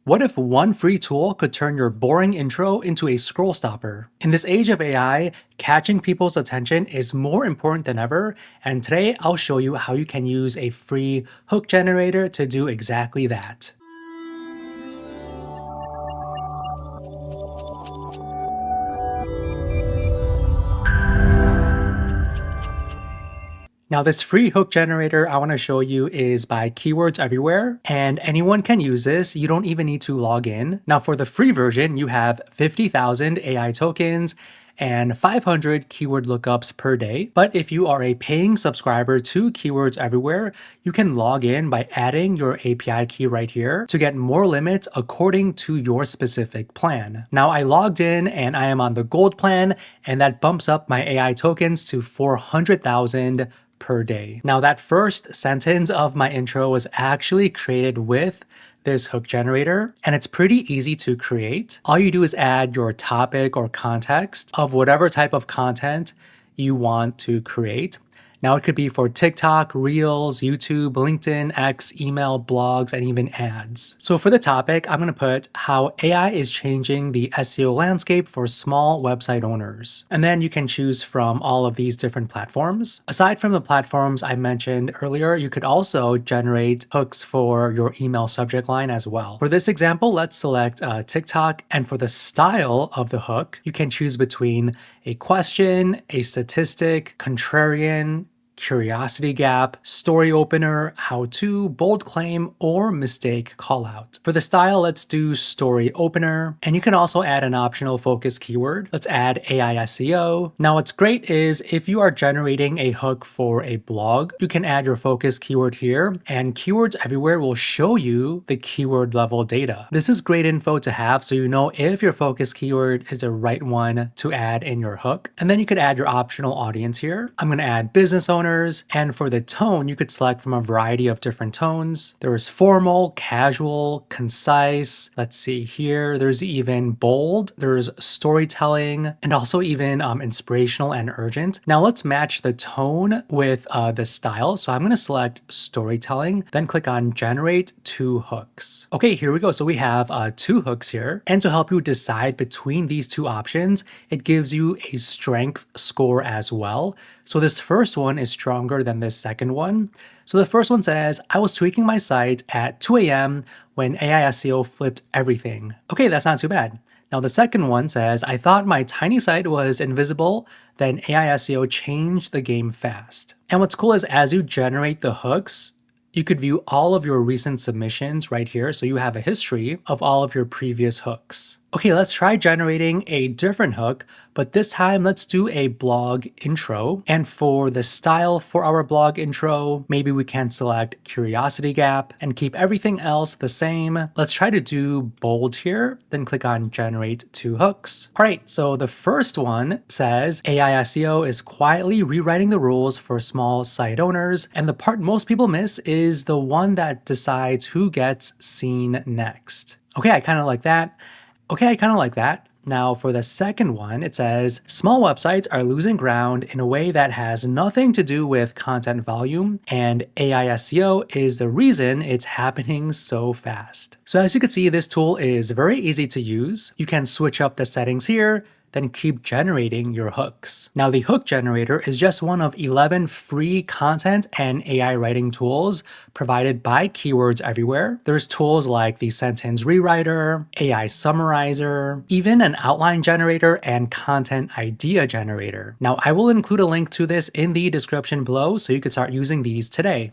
What if one free tool could turn your boring intro into a scroll stopper? In this age of AI, catching people's attention is more important than ever, and today I'll show you how you can use a free hook generator to do exactly that. Now, this free hook generator I want to show you is by Keywords Everywhere, and anyone can use this. You don't even need to log in. Now, for the free version, you have 50,000 AI tokens and 500 keyword lookups per day. But if you are a paying subscriber to Keywords Everywhere, you can log in by adding your API key right here to get more limits according to your specific plan. Now, I logged in and I am on the gold plan, and that bumps up my AI tokens to 400,000 per day. Now, that first sentence of my intro was actually created with this hook generator, and it's pretty easy to create. All you do is add your topic or context of whatever type of content you want to create. Now, it could be for TikTok, Reels, YouTube, LinkedIn, X, email, blogs, and even ads. So for the topic, I'm going to put how AI is changing the SEO landscape for small website owners. And then you can choose from all of these different platforms. Aside from the platforms I mentioned earlier, you could also generate hooks for your email subject line as well. For this example, let's select TikTok. And for the style of the hook, you can choose between a question, a statistic, contrarian, curiosity gap, story opener, how-to, bold claim, or mistake callout. For the style, let's do story opener, and you can also add an optional focus keyword. Let's add AI SEO. Now, what's great is if you are generating a hook for a blog, you can add your focus keyword here, and Keywords Everywhere will show you the keyword level data. This is great info to have so you know if your focus keyword is the right one to add in your hook. And then you could add your optional audience here. I'm going to add business owners. And for the tone, you could select from a variety of different tones. There is formal, casual, concise. Let's see here. There's even bold. There's storytelling, and also even inspirational and urgent. Now let's match the tone with the style. So I'm going to select storytelling, then click on generate two hooks. Okay, here we go. So we have two hooks here. And to help you decide between these two options, it gives you a strength score as well. So this first one is stronger than this second one. So the first one says, I was tweaking my site at 2 a.m. when AI SEO flipped everything. Okay, that's not too bad. Now the second one says, I thought my tiny site was invisible, then AI SEO changed the game fast. And what's cool is as you generate the hooks, you could view all of your recent submissions right here. So you have a history of all of your previous hooks. Okay, let's try generating a different hook, but this time let's do a blog intro. And for the style for our blog intro, maybe we can select curiosity gap and keep everything else the same. Let's try to do bold here, then click on generate two hooks. All right, so the first one says AI SEO is quietly rewriting the rules for small site owners. And the part most people miss is the one that decides who gets seen next. Okay, I kind of like that. Okay, I kind of like that. Now for the second one, it says, small websites are losing ground in a way that has nothing to do with content volume, and AI SEO is the reason it's happening so fast. So as you can see, this tool is very easy to use. You can switch up the settings here, then keep generating your hooks. Now, the hook generator is just one of 11 free content and AI writing tools provided by Keywords Everywhere. There's tools like the sentence rewriter, AI summarizer, even an outline generator and content idea generator. Now, I will include a link to this in the description below so you can start using these today.